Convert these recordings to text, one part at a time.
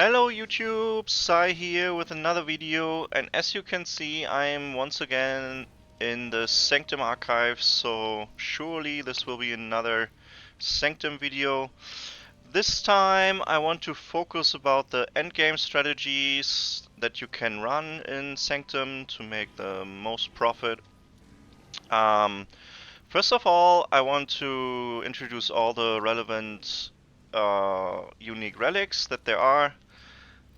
Hello YouTube, Sai here with another video, and as you can see I'm once again in the Sanctum archive, so surely this will be another Sanctum video. This time I want to focus about the endgame strategies that you can run in Sanctum to make the most profit. Um, First of all, I want to introduce all the relevant unique relics that there are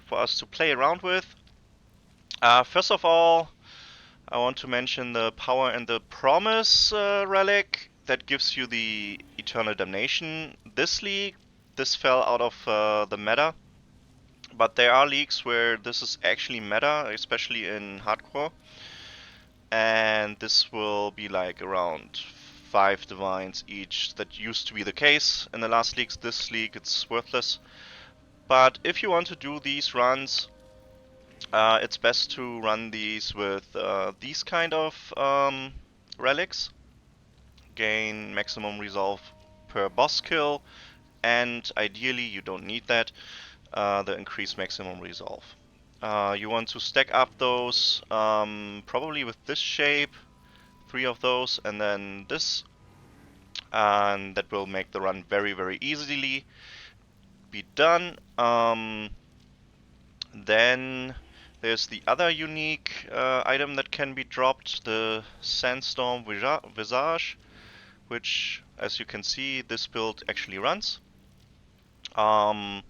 for us to play around with. First of all, I want to mention the Power and the Promise relic that gives you the Eternal Damnation. This league, this fell out of the meta, but there are leagues where this is actually meta, especially in hardcore, and this will be like around 5 divines each. That used to be the case in the last leagues. This league, it's worthless. But if you want to do these runs, it's best to run these with these kind of relics. Gain maximum resolve per boss kill, and ideally you don't need that, the increased maximum resolve. You want to stack up those probably with this shape, 3 of those, and then this, and that will make the run very easily be done. Then there's the other unique item that can be dropped, the Sandstorm Visage, which, as you can see, this build actually runs. Um,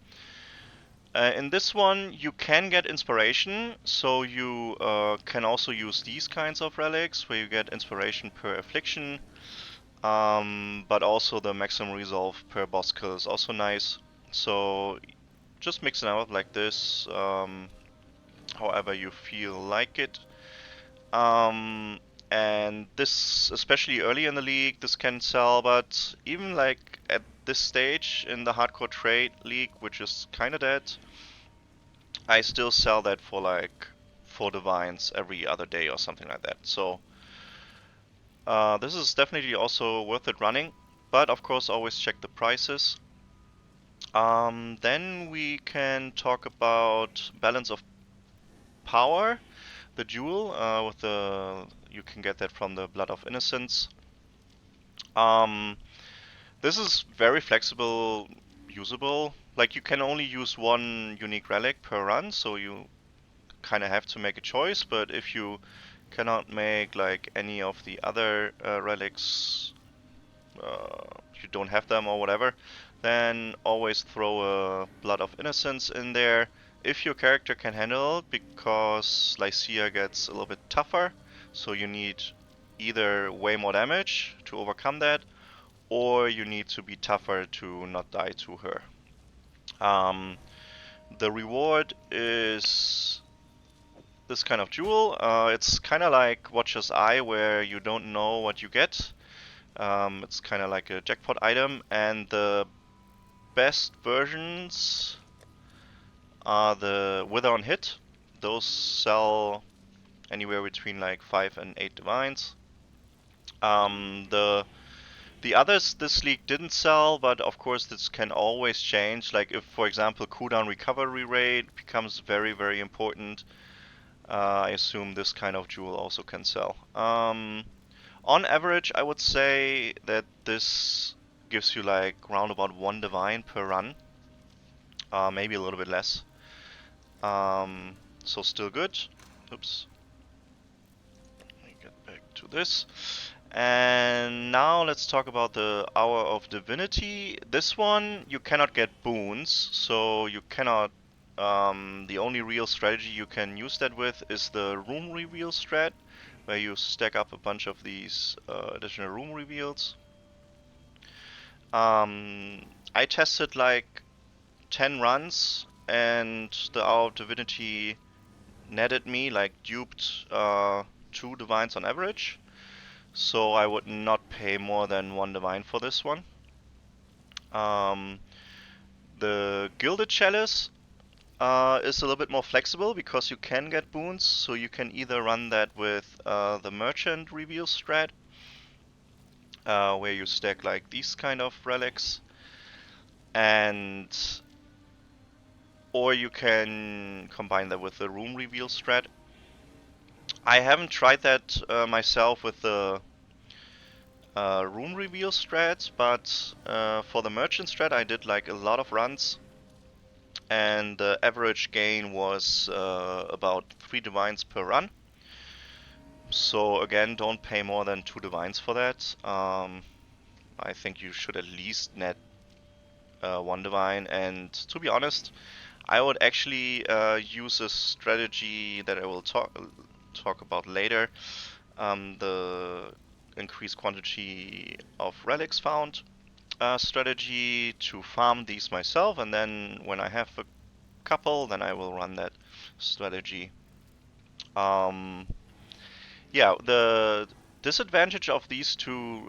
in this one, you can get inspiration, so you can also use these kinds of relics where you get inspiration per affliction, but also the maximum resolve per boss kill is also nice. So just mix it out like this. However you feel like it. Um, and this, especially early in the league, this can sell, but even like at this stage in the hardcore trade league, which is kinda dead, I still sell that for like 4 divines every other day or something like that. So this is definitely also worth it running, but of course always check the prices. Then we can talk about balance of power. The jewel with the you can get that from the Blood of Innocence. Um, this is very flexible, usable. Like you can only use one unique relic per run, so you kind of have to make a choice. But if you cannot make like any of the other relics, you don't have them or whatever, then always throw a Blood of Innocence in there if your character can handle it, because Lycia gets a little bit tougher, so you need either way more damage to overcome that, or you need to be tougher to not die to her. Um, the reward is this kind of jewel. It's kind of like Watcher's Eye, where you don't know what you get. It's kind of like a jackpot item, and the best versions are the Wither on Hit. Those sell anywhere between like 5 and 8 divines. The others this league didn't sell, but of course this can always change. Like if, for example, cooldown recovery rate becomes very important, I assume this kind of jewel also can sell. On average, I would say that this gives you like round about 1 divine per run, maybe a little bit less. So still good. Oops. Let me get back to this. And now let's talk about the Hour of Divinity. This one, you cannot get boons, so you cannot. The only real strategy you can use that with is the room reveal strat, where you stack up a bunch of these additional room reveals. I tested like 10 runs, and the Hour of Divinity netted me, like duped 2 divines on average. So I would not pay more than 1 divine for this one. Um, the Gilded Chalice is a little bit more flexible because you can get boons, so you can either run that with the Merchant Reveal strat, where you stack like these kind of relics, and or you can combine that with the room reveal strat. I haven't tried that myself with the room reveal strat, but for the merchant strat I did like a lot of runs, and the average gain was about 3 divines per run. So again, don't pay more than 2 divines for that. I think you should at least net 1 divine, and to be honest, I would actually use a strategy that I will talk about later. The increased quantity of relics found strategy to farm these myself, and then when I have a couple, then I will run that strategy. Um, yeah, the disadvantage of these two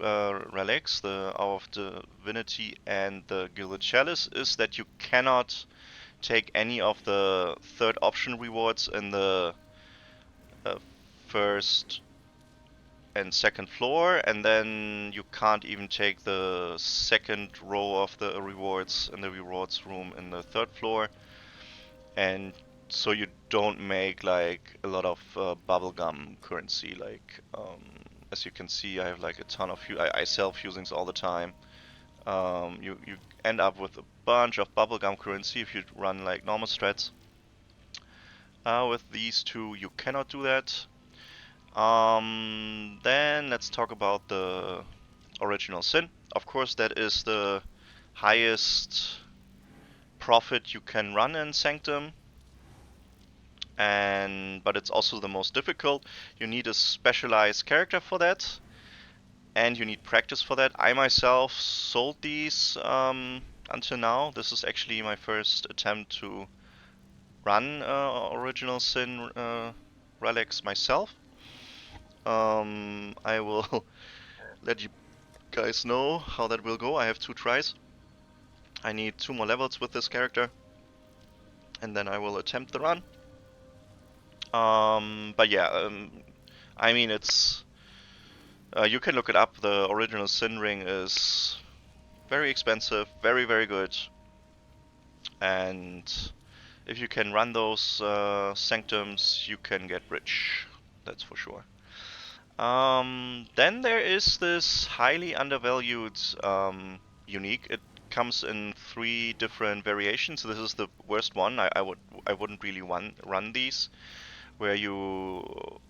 relics, the Hour of Divinity and the Gilded Chalice, is that you cannot take any of the third option rewards in the uh, first and second floor, and then you can't even take the second row of the rewards in the rewards room in the third floor, and so you don't make like a lot of bubblegum currency. Like as you can see, I have like a ton of I sell fusings all the time. You end up with a bunch of bubblegum currency if you run like normal strats. With these two, you cannot do that. Then let's talk about the original sin. Of course, that is the highest profit you can run in Sanctum, and but it's also the most difficult. You need a specialized character for that, and you need practice for that. I myself sold these until now. This is actually my first attempt to run original sin relics myself. I will let you guys know how that will go. I have 2 tries. I need 2 more levels with this character, and then I will attempt the run. But yeah, I mean it's you can look it up. The original Sin Ring is very expensive, very very good, and if you can run those sanctums, you can get rich. That's for sure. Then there is this highly undervalued unique. It comes in 3 different variations. This is the worst one. I wouldn't really run these, where you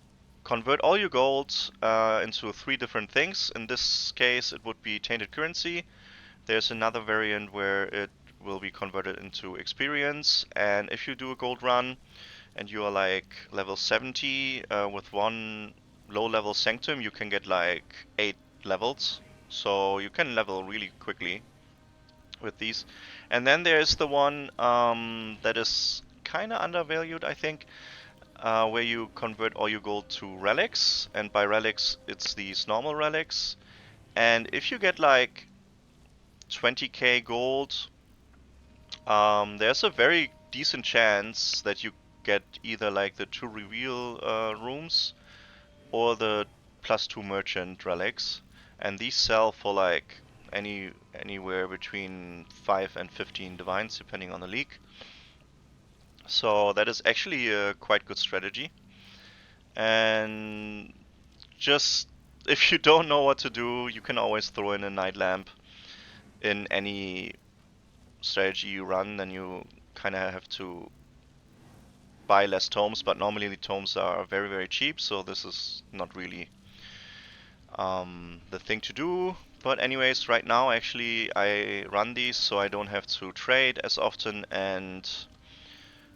convert all your gold into 3 different things. In this case, it would be tainted currency. There's another variant where it will be converted into experience, and if you do a gold run and you are like level 70 with 1 low level sanctum, you can get like 8 levels. So you can level really quickly with these. And then there's the one that is kind of undervalued, I think, where you convert all your gold to relics. And by relics, it's these normal relics. And if you get like 20k gold, there's a very decent chance that you get either like the 2 reveal rooms or the +2 merchant relics, and these sell for like anywhere between 5 and 15 divines depending on the league. So that is actually a quite good strategy. And just if you don't know what to do, you can always throw in a night lamp in any strategy you run. Then you kind of have to buy less tomes, but normally the tomes are very very cheap, so this is not really the thing to do. But anyways, right now actually I run these so I don't have to trade as often, and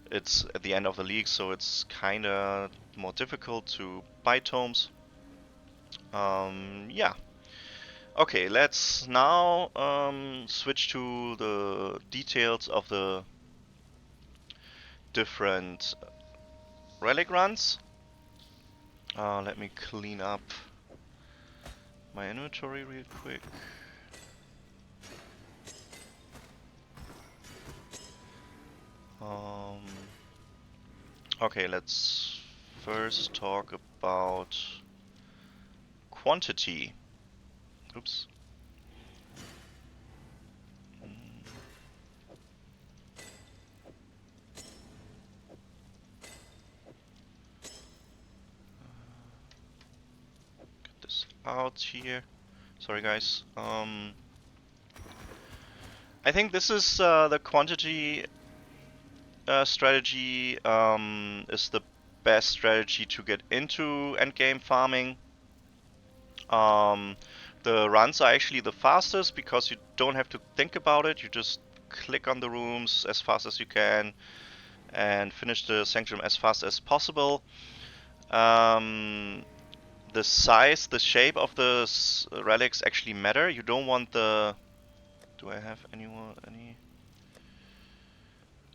it's at the end of the league, so it's kinda more difficult to buy tomes. Yeah. Okay, let's now switch to the details of the different relic runs. Let me clean up my inventory real quick. Um, okay, let's first talk about quantity. Oops. out here. Sorry guys. I think this is the quantity strategy is the best strategy to get into endgame farming. Um, the runs are actually the fastest because you don't have to think about it. You just click on the rooms as fast as you can and finish the sanctum as fast as possible. Um, the size, the shape of the relics actually matter. You don't want the. Do I have any?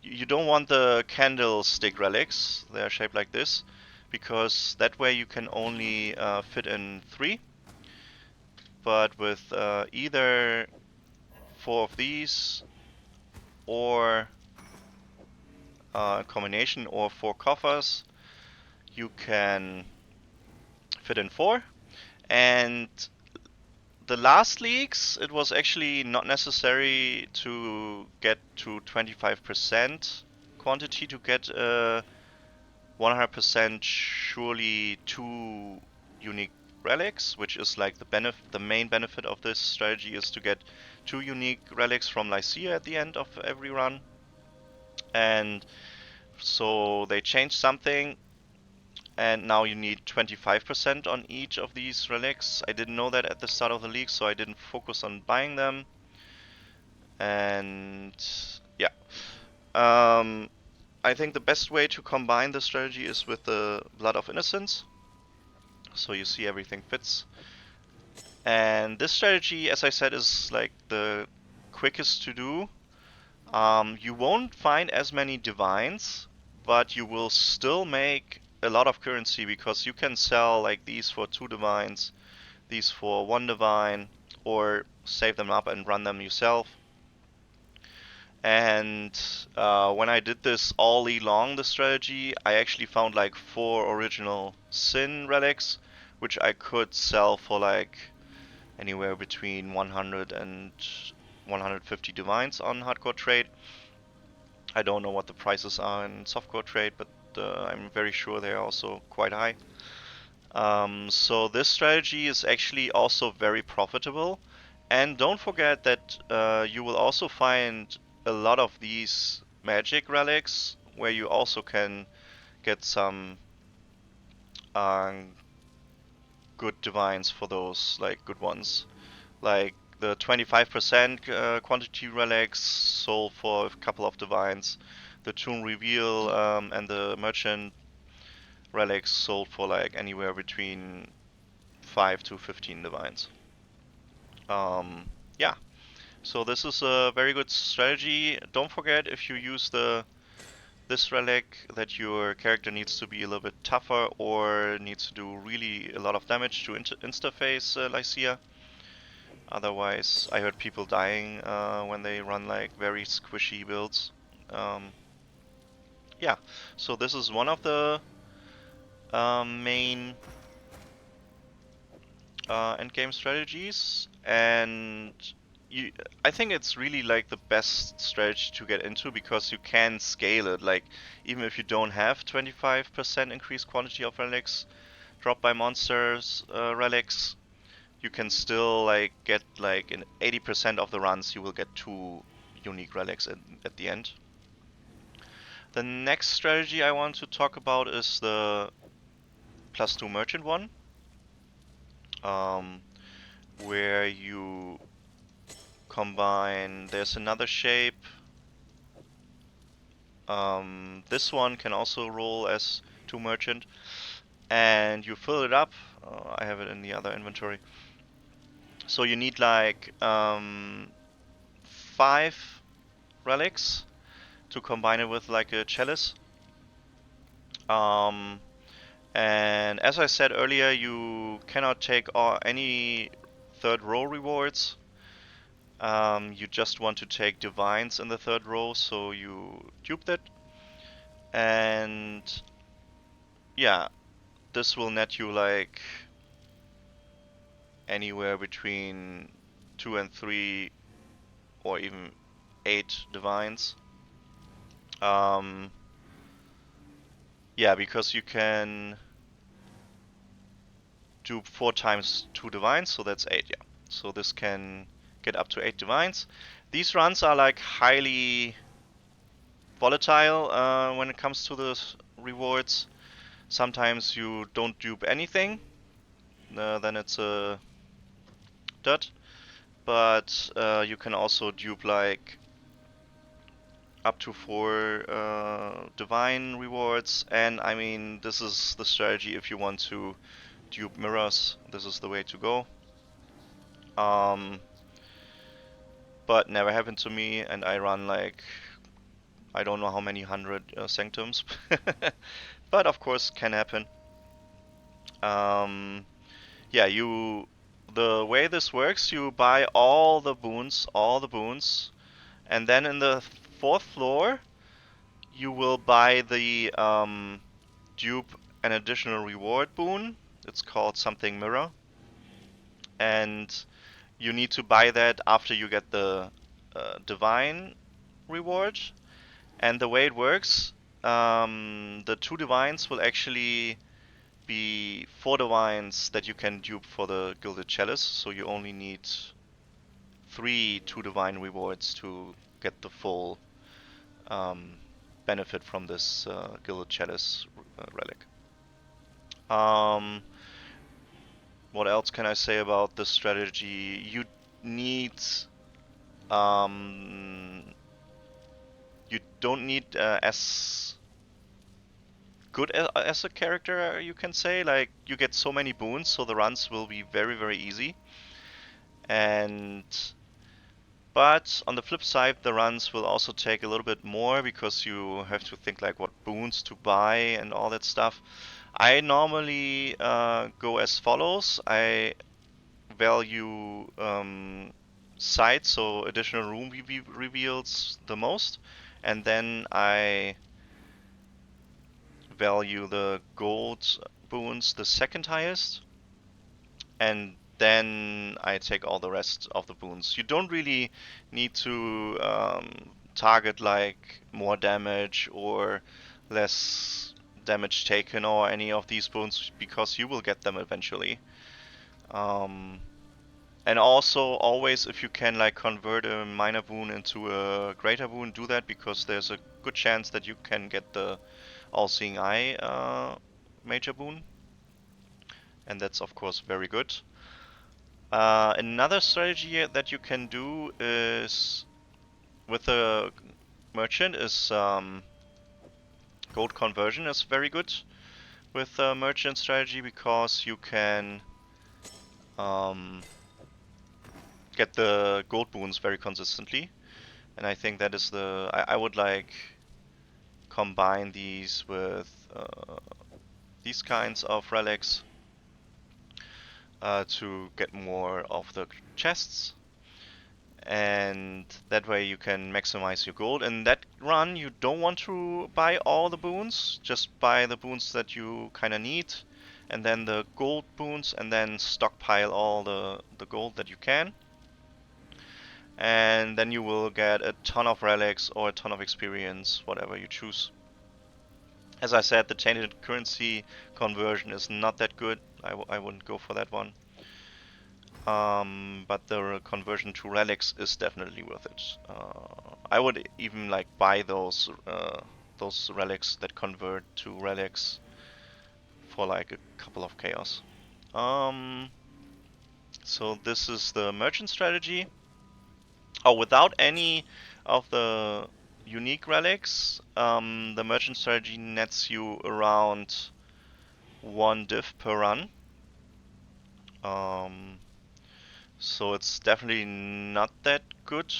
You don't want the candlestick relics. They are shaped like this, because that way you can only fit in 3. But with either 4 of these, or a combination, or 4 coffers, you can fit in 4. And the last leaks, it was actually not necessary to get to 25% quantity to get 100% surely 2 unique relics, which is like the main benefit of this strategy is to get 2 unique relics from Lycia at the end of every run. And so they changed something, and now you need 25% on each of these relics. I didn't know that at the start of the league, so I didn't focus on buying them. And yeah, I think the best way to combine the strategy is with the Blood of Innocence. So you see everything fits. And this strategy, as I said, is like the quickest to do. You won't find as many divines, but you will still make a lot of currency because you can sell like these for 2 divines, these for 1 divine, or save them up and run them yourself. And when I did this all along the strategy, I actually found like 4 original Sin relics, which I could sell for like anywhere between 100 and 150 divines on hardcore trade. I don't know what the prices are in softcore trade, but I'm very sure they are also quite high. So this strategy is actually also very profitable. And don't forget that you will also find a lot of these magic relics where you also can get some um, good divines for those, like good ones. Like the 25% quantity relics sold for a couple of divines. The Tomb Reveal and the Merchant relics sold for like anywhere between 5 to 15 divines. Yeah, so this is a very good strategy. Don't forget, if you use this relic, that your character needs to be a little bit tougher or needs to do really a lot of damage to interface Lycia. Otherwise, I heard people dying when they run like very squishy builds. Um, yeah, so this is one of the main endgame strategies, and you, I think it's really like the best strategy to get into because you can scale it. Like even if you don't have 25% increased quantity of relics dropped by monsters relics, you can still like get like in 80% of the runs you will get 2 unique relics at the end. The next strategy I want to talk about is the +2 merchant one, um, where you combine. There's another shape. This one can also roll as 2 merchant, and you fill it up. I have it in the other inventory. So you need like 5 relics to combine it with like a chalice. Um, and as I said earlier, you cannot take any third row rewards. You just want to take divines in the third row, so you dupe that. And yeah, this will net you like anywhere between 2 and 3 or even 8 divines. Um, yeah, because you can dupe 4 times 2 divines, so that's 8, yeah. So this can get up to 8 divines. These runs are like highly volatile when it comes to the rewards. Sometimes you don't dupe anything, then it's a dud. But you can also dupe like up to 4 divine rewards, and I mean, this is the strategy if you want to dupe mirrors. This is the way to go. But never happened to me, and I run like I don't know how many hundred sanctums, but of course can happen. Um, yeah, the way this works, you buy all the boons, and then in the fourth floor, you will buy the dupe an additional reward boon. It's called something mirror, and you need to buy that after you get the divine reward. And the way it works, the 2 divines will actually be 4 divines that you can dupe for the Gilded Chalice, so you only need 3 2 divine rewards to get the full um, benefit from this Gilded Chalice relic. Um, what else can I say about this strategy? Need um, you don't need as good as a character, you can say. Like, you get so many boons, so the runs will be very, very easy. And but on the flip side, the runs will also take a little bit more because you have to think like what boons to buy and all that stuff. I normally go as follows. I value sight, so additional room reveals the most, and then I value the gold boons the second highest, and then I take all the rest of the boons. You don't really need to target like more damage or less damage taken or any of these boons because you will get them eventually. Um, and also always if you can like convert a minor boon into a greater boon, do that because there's a good chance that you can get the all-seeing eye major boon, and that's of course very good. Another strategy that you can do is with a merchant is gold conversion is very good with a merchant strategy because you can um, get the gold boons very consistently, and I think that is I would like combine these with these kinds of relics to get more of the chests, and that way you can maximize your gold. In that run, you don't want to buy all the boons, just buy the boons that you kind of need, and then the gold boons, and then stockpile all the gold that you can. And then you will get a ton of relics or a ton of experience, whatever you choose. As I said, the tainted currency conversion is not that good. I wouldn't go for that one. But the conversion to relics is definitely worth it. I would even like buy those relics that convert to relics for like a couple of chaos. Um, so this is the merchant strategy. Oh, without any of the unique relics, the merchant strategy nets you around 1 div per run. Um, So it's definitely not that good,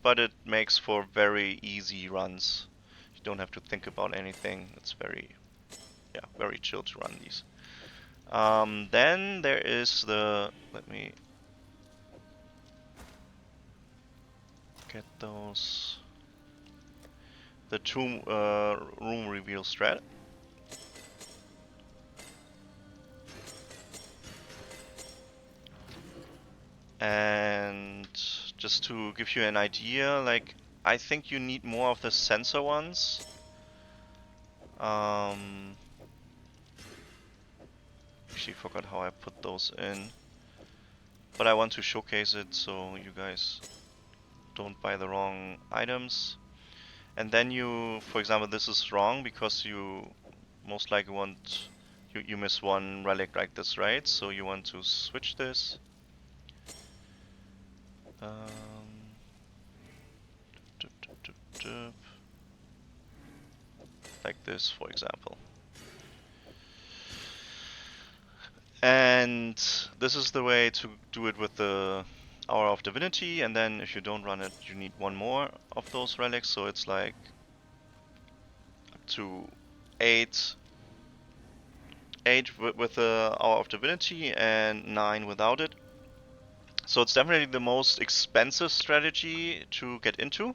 but it makes for very easy runs. You don't have to think about anything. It's very chill to run these. Then there is let me get those, the 2 room reveal strat. And just to give you an idea, like, I think you need more of the sensor ones. Um, actually forgot how I put those in. But I want to showcase it so you guys don't buy the wrong items. And then you, for example, this is wrong because you most likely want, you miss one relic like this, right? So you want to switch this. Dup, dup, dup, dup. Like this, for example. And this is the way to do it with the Hour of Divinity, and then if you don't run it, you need one more of those relics, so it's like up to 8 with the Hour of Divinity and 9 without it. So it's definitely the most expensive strategy to get into,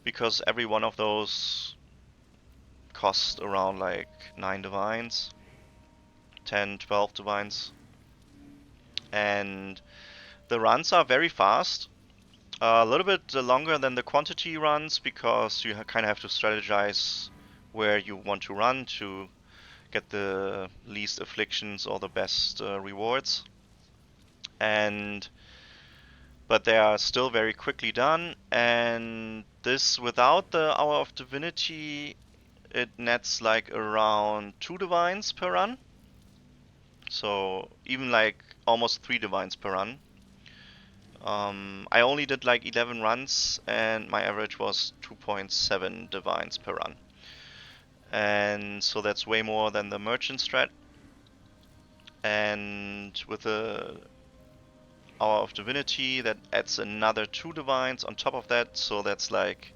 because every one of those costs around like 9 divines, 10, 12 divines. And the runs are very fast. A little bit longer than the quantity runs because you kind of have to strategize where you want to run to get the least afflictions or the best rewards. And but they are still very quickly done. And this without the Hour of Divinity, it nets like around 2 divines per run. So even like almost 3 divines per run. I only did like 11 runs and my average was 2.7 divines per run. And so that's way more than the merchant strat. And with the Hour of Divinity, that adds another 2 divines on top of that. So that's like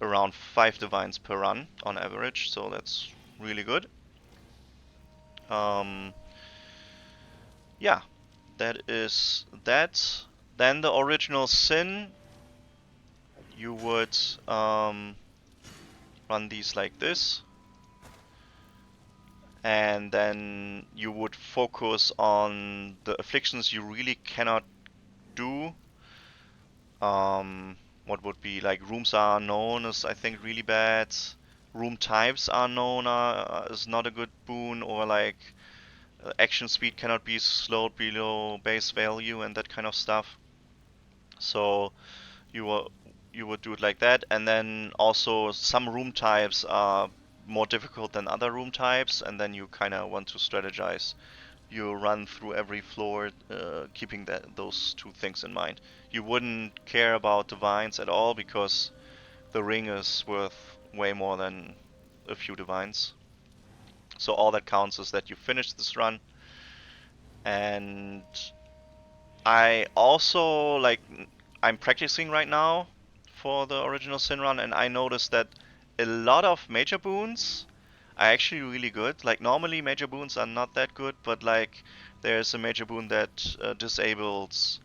around 5 divines per run on average. So that's really good. Um, yeah, that is that. Then the original sin, you would run these like this, and then you would focus on the afflictions you really cannot do. What would be like rooms are unknown is I think really bad. Room types are unknown is not a good boon, or like action speed cannot be slowed below base value and that kind of stuff. So you will you would do it like that, and then also some room types are more difficult than other room types, and then you kind of want to strategize. You run through every floor, keeping those two things in mind. You wouldn't care about divines at all because the ring is worth way more than a few divines. So all that counts is that you finish this run. And I also like I'm practicing right now for the original Sin run, and I noticed that a lot of major boons are actually really good. Like normally major boons are not that good, but like there's a major boon that disables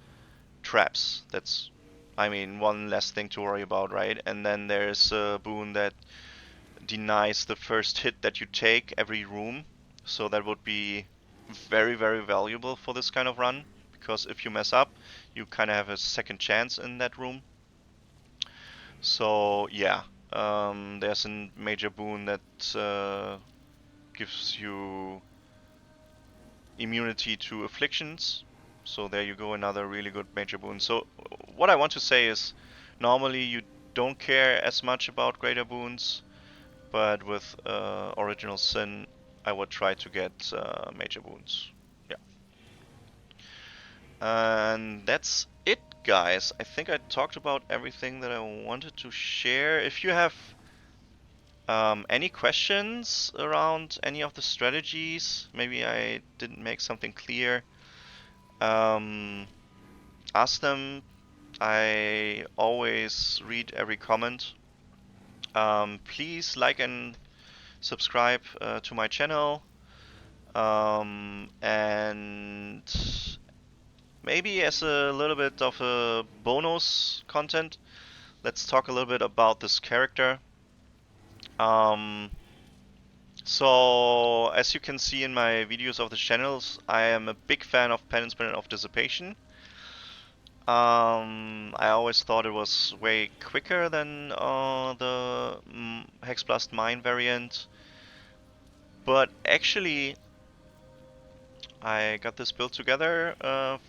traps. That's, I mean, one less thing to worry about, right? And then there's a boon that denies the first hit that you take every room. So that would be very, very valuable for this kind of run, because if you mess up, you kind of have a second chance in that room. So yeah, there's a major boon that gives you immunity to afflictions. So there you go, another really good major boon. So what I want to say is, normally you don't care as much about greater boons, but with Original Sin, I would try to get major boons. Yeah. And that's it, guys. I think I talked about everything that I wanted to share. If you have any questions around any of the strategies, maybe I didn't make something clear, um, ask them. I always read every comment. Please like and subscribe to my channel. And maybe as a little bit of a bonus content, let's talk a little bit about this character. Um, so, as you can see in my videos of the channels, I am a big fan of Penance Planet of Dissipation. I always thought it was way quicker than the Hexblast Mine variant, but actually I got this build together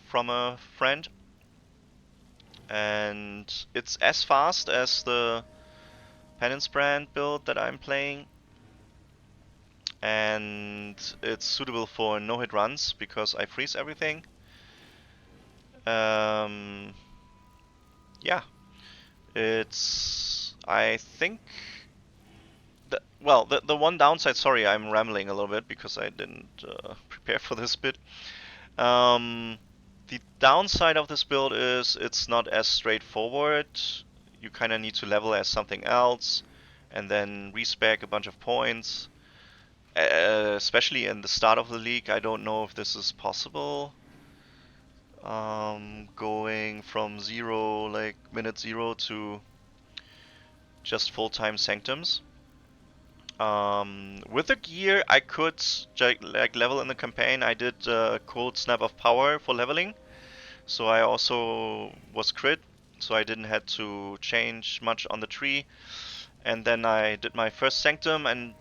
from a friend, and it's as fast as the Penance brand build that I'm playing, and it's suitable for no-hit runs because I freeze everything. Um, yeah, it's I think the one downside. Sorry, I'm rambling a little bit because I didn't prepare for this bit. Um, the downside of this build is it's not as straightforward. You kind of need to level as something else, and then respec a bunch of points. Especially in the start of the league, I don't know if this is possible. Going from zero, like minute zero, to just full-time sanctums. With the gear, I could like level in the campaign. I did cold snap of power for leveling, so I also was crit, so I didn't have to change much on the tree. And then I did my first sanctum, and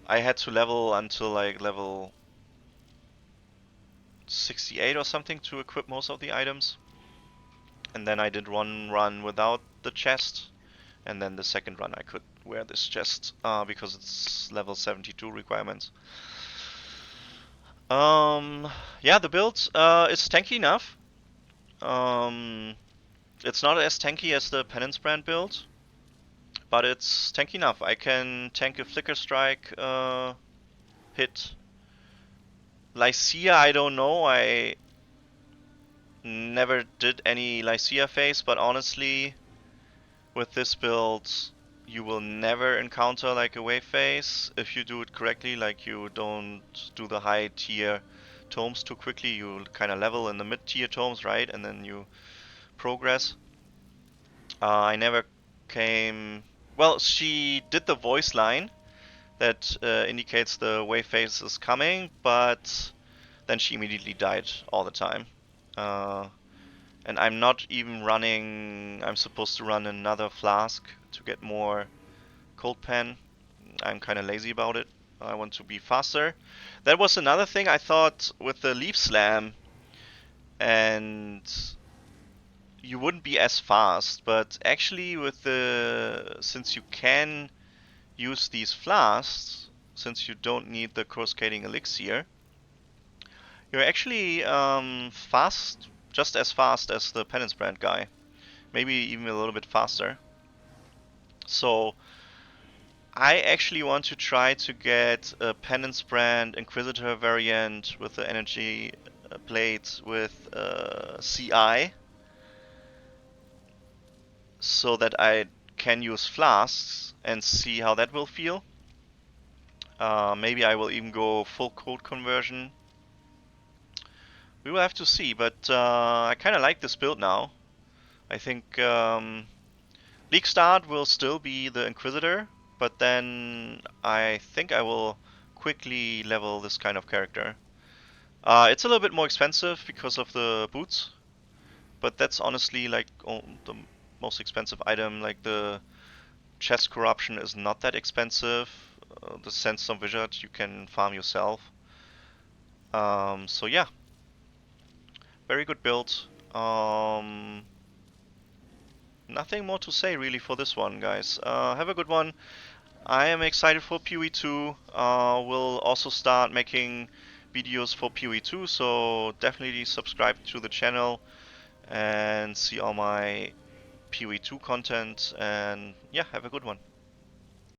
I had to level until like level 68 or something to equip most of the items. And then I did one run without the chest, and then the second run I could wear this chest because it's level 72 requirements. Um, yeah, the build is tanky enough. Um, it's not as tanky as the Penance brand build, but it's tanky enough. I can tank a Flicker Strike hit. Lycia, I don't know. I never did any Lycia phase, but honestly, with this build, you will never encounter like a wave phase if you do it correctly. Like you don't do the high tier tomes too quickly. You kind of level in the mid tier tomes, right? And then you progress. I never came. Well, she did the voice line that indicates the wave phase is coming, but then she immediately died all the time. Uh, and I'm not even running. I'm supposed to run another flask to get more cold pen. I'm kind of lazy about it. I want to be faster. That was another thing I thought with the leaf slam, and you wouldn't be as fast, but actually with the since you can use these flasks, since you don't need the coruscating elixir, you're actually fast, just as fast as the penance brand guy, maybe even a little bit faster. So I actually want to try to get a penance brand inquisitor variant with the energy plate with CI, so that I can use flasks and see how that will feel. Maybe I will even go full code conversion. We will have to see, but I kind of like this build now. I think League start will still be the Inquisitor, but then I think I will quickly level this kind of character. It's a little bit more expensive because of the boots, but that's honestly like the most expensive item. Like the chest corruption is not that expensive. The Sandstorm Wizard you can farm yourself. So yeah, very good build. Nothing more to say really for this one, guys. Have a good one. I am excited for PoE2. We'll also start making videos for PoE2, so definitely subscribe to the channel and see all my PoE2 content. And yeah, have a good one.